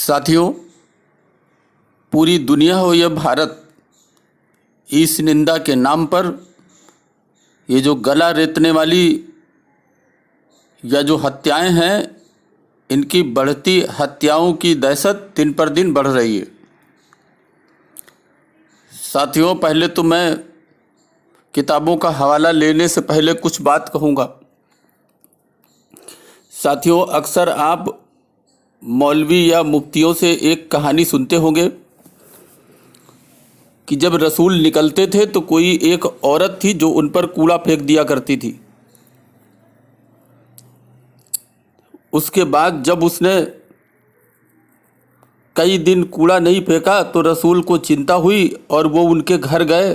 साथियों, पूरी दुनिया हो या भारत, इस निंदा के नाम पर ये जो गला रेतने वाली या जो हत्याएं हैं, इनकी बढ़ती हत्याओं की दहशत दिन पर दिन बढ़ रही है। साथियों, पहले तो मैं किताबों का हवाला लेने से पहले कुछ बात कहूँगा। साथियों, अक्सर आप मौलवी या मुफ्तियों से एक कहानी सुनते होंगे कि जब रसूल निकलते थे तो कोई एक औरत थी जो उन पर कूड़ा फेंक दिया करती थी। उसके बाद जब उसने कई दिन कूड़ा नहीं फेंका तो रसूल को चिंता हुई और वो उनके घर गए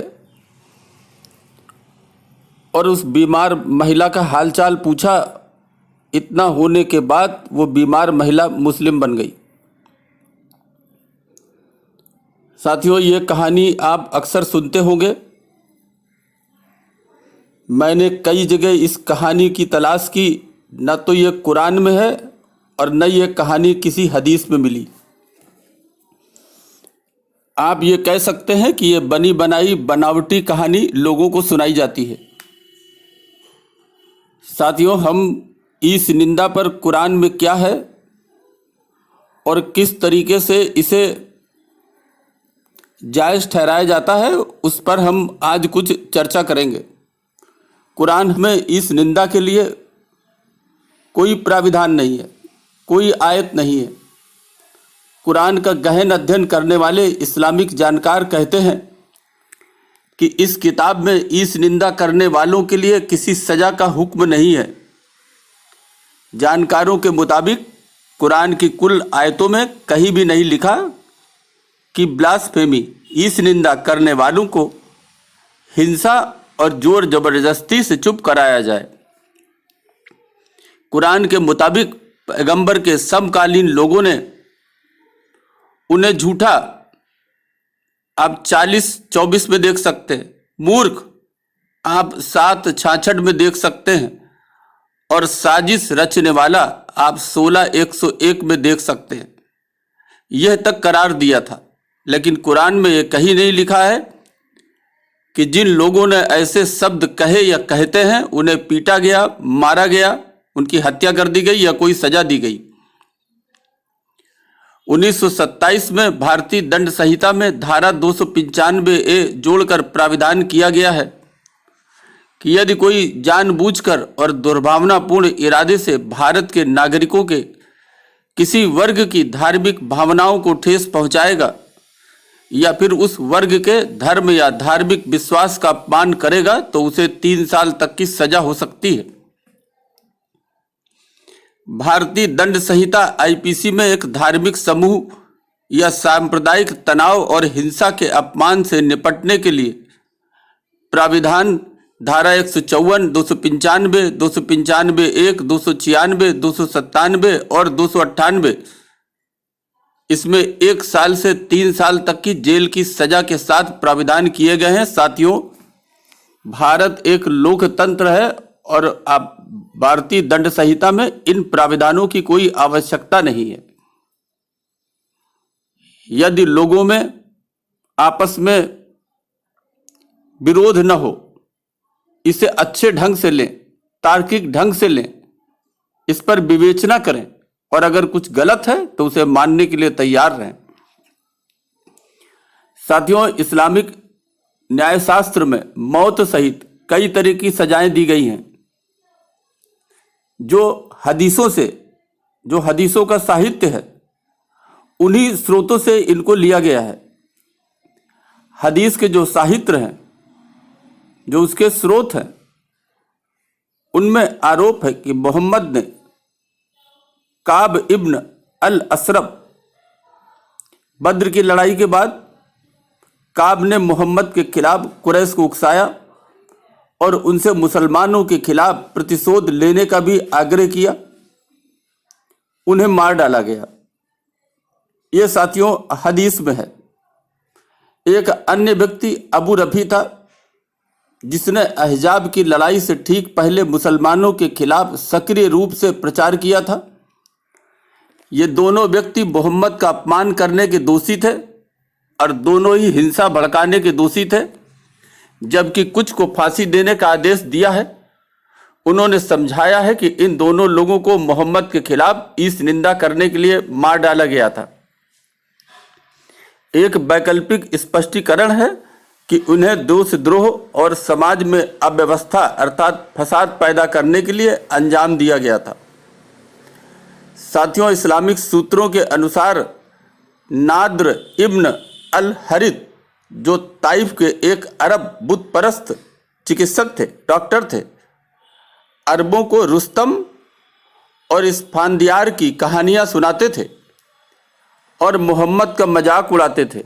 और उस बीमार महिला का हालचाल पूछा। इतना होने के बाद वो बीमार महिला मुस्लिम बन गई। साथियों, ये कहानी आप अक्सर सुनते होंगे। मैंने कई जगह इस कहानी की तलाश की, न तो ये कुरान में है और न ये कहानी किसी हदीस में मिली। आप ये कह सकते हैं कि ये बनी बनाई बनावटी कहानी लोगों को सुनाई जाती है। साथियों, हम इस निंदा पर कुरान में क्या है और किस तरीके से इसे जायज़ ठहराया जाता है, उस पर हम आज कुछ चर्चा करेंगे। कुरान में इस निंदा के लिए कोई प्राविधान नहीं है, कोई आयत नहीं है। कुरान का गहन अध्ययन करने वाले इस्लामिक जानकार कहते हैं कि इस किताब में इस निंदा करने वालों के लिए किसी सज़ा का हुक्म नहीं है। जानकारों के मुताबिक कुरान की कुल आयतों में कहीं भी नहीं लिखा कि ब्लास्फेमी, इस निंदा करने वालों को हिंसा और जोर जबरदस्ती से चुप कराया जाए। कुरान के मुताबिक पैगंबर के समकालीन लोगों ने उन्हें झूठा, आप 40-24 में देख सकते हैं, मूर्ख आप 7-66 में देख सकते हैं, और साजिश रचने वाला आप 16-101 में देख सकते हैं। यह तक करार दिया था, लेकिन कुरान में यह कहीं नहीं लिखा है कि जिन लोगों ने ऐसे शब्द कहे या कहते हैं उन्हें पीटा गया, मारा गया, उनकी हत्या कर दी गई या कोई सजा दी गई। 1927 में भारतीय दंड संहिता में धारा 295A जोड़कर प्राविधान किया गया है कि यदि कोई जानबूझकर और दुर्भावनापूर्ण इरादे से भारत के नागरिकों के किसी वर्ग की धार्मिक भावनाओं को ठेस पहुंचाएगा या फिर उस वर्ग के धर्म या धार्मिक विश्वास का अपमान करेगा तो उसे 3 साल तक की सजा हो सकती है। भारतीय दंड संहिता IPC में एक धार्मिक समूह या सांप्रदायिक तनाव और हिंसा के अपमान से निपटने के लिए प्राविधान धारा 154, 295, 295(1), 296, 297 और 298, इसमें 1 साल से 3 साल तक की जेल की सजा के साथ प्राविधान किए गए हैं। साथियों, भारत एक लोकतंत्र है और आप भारतीय दंड संहिता में इन प्राविधानों की कोई आवश्यकता नहीं है। यदि लोगों में आपस में विरोध न हो, इसे अच्छे ढंग से लें, तार्किक ढंग से लें, इस पर विवेचना करें और अगर कुछ गलत है तो उसे मानने के लिए तैयार रहें। साथियों, इस्लामिक न्यायशास्त्र में मौत सहित कई तरह की सजाएं दी गई हैं जो हदीसों का साहित्य है, उन्हीं स्रोतों से इनको लिया गया है। हदीस के जो साहित्य हैं, जो उसके स्रोत हैं, उनमें आरोप है कि मोहम्मद ने काब इब्न अल असरफ, बद्र की लड़ाई के बाद काब ने मोहम्मद के खिलाफ कुरैश को उकसाया और उनसे मुसलमानों के खिलाफ प्रतिशोध लेने का भी आग्रह किया। उन्हें मार डाला गया। यह साथियों हदीस में है। एक अन्य व्यक्ति अबू रफी था जिसने अहजाब की लड़ाई से ठीक पहले मुसलमानों के खिलाफ सक्रिय रूप से प्रचार किया था। ये दोनों व्यक्ति मोहम्मद का अपमान करने के दोषी थे और दोनों ही हिंसा भड़काने के दोषी थे। जबकि कुछ को फांसी देने का आदेश दिया है। उन्होंने समझाया है कि इन दोनों लोगों को मोहम्मद के खिलाफ ईश निंदा करने के लिए मार डाला गया था। एक वैकल्पिक स्पष्टीकरण है कि उन्हें देशद्रोह और समाज में अव्यवस्था अर्थात फसाद पैदा करने के लिए अंजाम दिया गया था। साथियों, इस्लामिक सूत्रों के अनुसार नाद्र इब्न अल हरित, जो ताइफ के एक अरब बुत परस्त चिकित्सक थे, डॉक्टर थे, अरबों को रुस्तम और इस्फांदियार की कहानियां सुनाते थे और मोहम्मद का मजाक उड़ाते थे।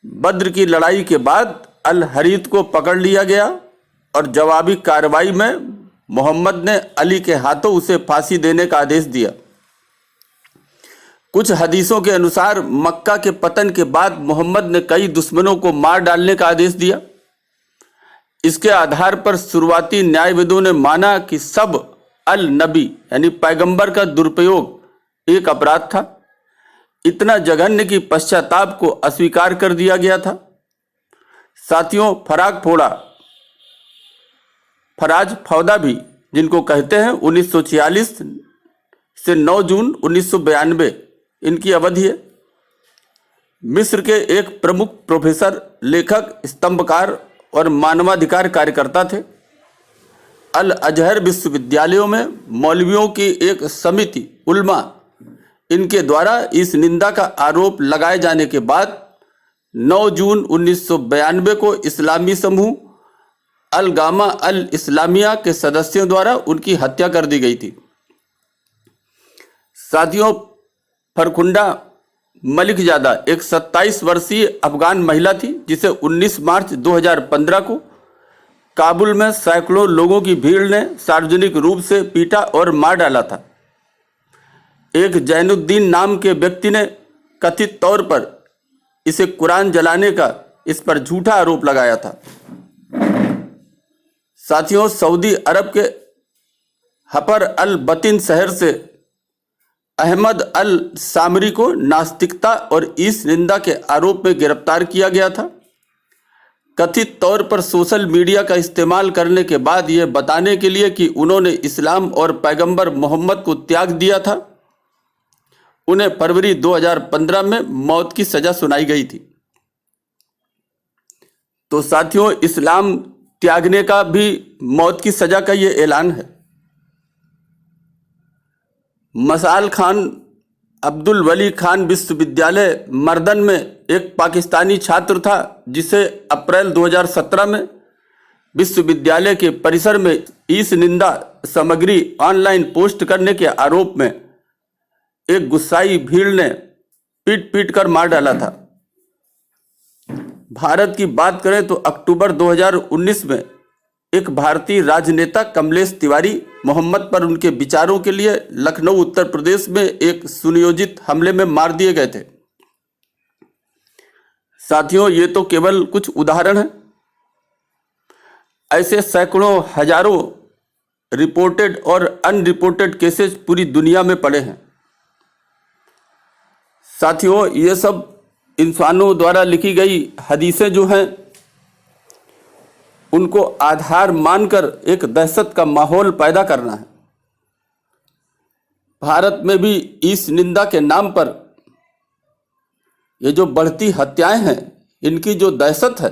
बद्र की लड़ाई के बाद अल हरीत को पकड़ लिया गया और जवाबी कार्रवाई में मोहम्मद ने अली के हाथों उसे फांसी देने का आदेश दिया। कुछ हदीसों के अनुसार मक्का के पतन के बाद मोहम्मद ने कई दुश्मनों को मार डालने का आदेश दिया। इसके आधार पर शुरुआती न्यायविदों ने माना कि सब अल नबी यानी पैगंबर का दुरुपयोग एक अपराध था। इतना जघन्य कि पश्चाताप को अस्वीकार कर दिया गया था। साथियों, फराज फौदा भी, जिनको कहते हैं, 1946 से 9 जून 1992 इनकी अवधि है। मिस्र के एक प्रमुख प्रोफेसर, लेखक, स्तंभकार और मानवाधिकार कार्यकर्ता थे। अल अजहर विश्वविद्यालयों में मौलवियों की एक समिति उल्मा, इनके द्वारा इस निंदा का आरोप लगाए जाने के बाद 9 जून 1992 को इस्लामी समूह अल गामा अल इस्लामिया के सदस्यों द्वारा उनकी हत्या कर दी गई थी। साथियों, फरखुंडा मलिकजादा एक 27 वर्षीय अफगान महिला थी, जिसे 19 मार्च 2015 को काबुल में सैकड़ों लोगों की भीड़ ने सार्वजनिक रूप से पीटा और मार डाला था। एक जैनुद्दीन नाम के व्यक्ति ने कथित तौर पर इसे कुरान जलाने का इस पर झूठा आरोप लगाया था। साथियों, सऊदी अरब के हपर अल बतिन शहर से अहमद अल सामरी को नास्तिकता और ईश निंदा के आरोप में गिरफ्तार किया गया था। कथित तौर पर सोशल मीडिया का इस्तेमाल करने के बाद यह बताने के लिए कि उन्होंने इस्लाम और पैगंबर मोहम्मद को त्याग दिया था, उन्हें फरवरी 2015 में मौत की सजा सुनाई गई थी। तो साथियों, इस्लाम त्यागने का भी मौत की सजा का ये ऐलान है। मसाल खान अब्दुल वली खान विश्वविद्यालय मर्दन में एक पाकिस्तानी छात्र था, जिसे अप्रैल 2017 में विश्वविद्यालय के परिसर में ईश निंदा सामग्री ऑनलाइन पोस्ट करने के आरोप में एक गुस्साई भीड़ ने पीट पीट कर मार डाला था। भारत की बात करें तो अक्टूबर 2019 में एक भारतीय राजनेता कमलेश तिवारी मोहम्मद पर उनके विचारों के लिए लखनऊ उत्तर प्रदेश में एक सुनियोजित हमले में मार दिए गए थे। साथियों, ये तो केवल कुछ उदाहरण हैं। ऐसे सैकड़ों हजारों रिपोर्टेड और अनरिपोर्टेड केसेस पूरी दुनिया में पड़े हैं। साथियों, ये सब इंसानों द्वारा लिखी गई हदीसें जो हैं, उनको आधार मानकर एक दहशत का माहौल पैदा करना है। भारत में भी इस निंदा के नाम पर ये जो बढ़ती हत्याएं हैं, इनकी जो दहशत है,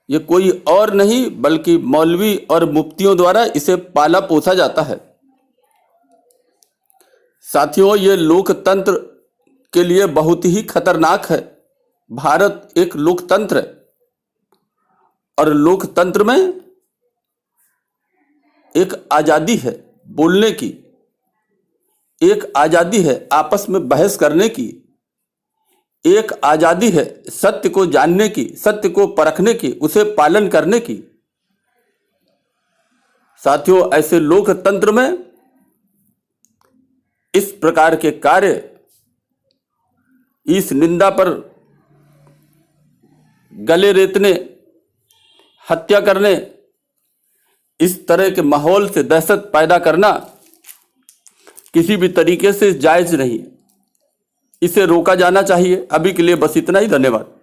ये कोई और नहीं बल्कि मौलवी और मुफ्तियों द्वारा इसे पाला पोसा जाता है। साथियों, ये लोकतंत्र के लिए बहुत ही खतरनाक है। भारत एक लोकतंत्र है और लोकतंत्र में एक आज़ादी है बोलने की, एक आज़ादी है आपस में बहस करने की, एक आज़ादी है सत्य को जानने की, सत्य को परखने की, उसे पालन करने की। साथियों, ऐसे लोकतंत्र में इस प्रकार के कार्य, इस निंदा पर गले रेतने, हत्या करने, इस तरह के माहौल से दहशत पैदा करना, किसी भी तरीके से जायज़ नहीं है, इसे रोका जाना चाहिए। अभी के लिए बस इतना ही, धन्यवाद।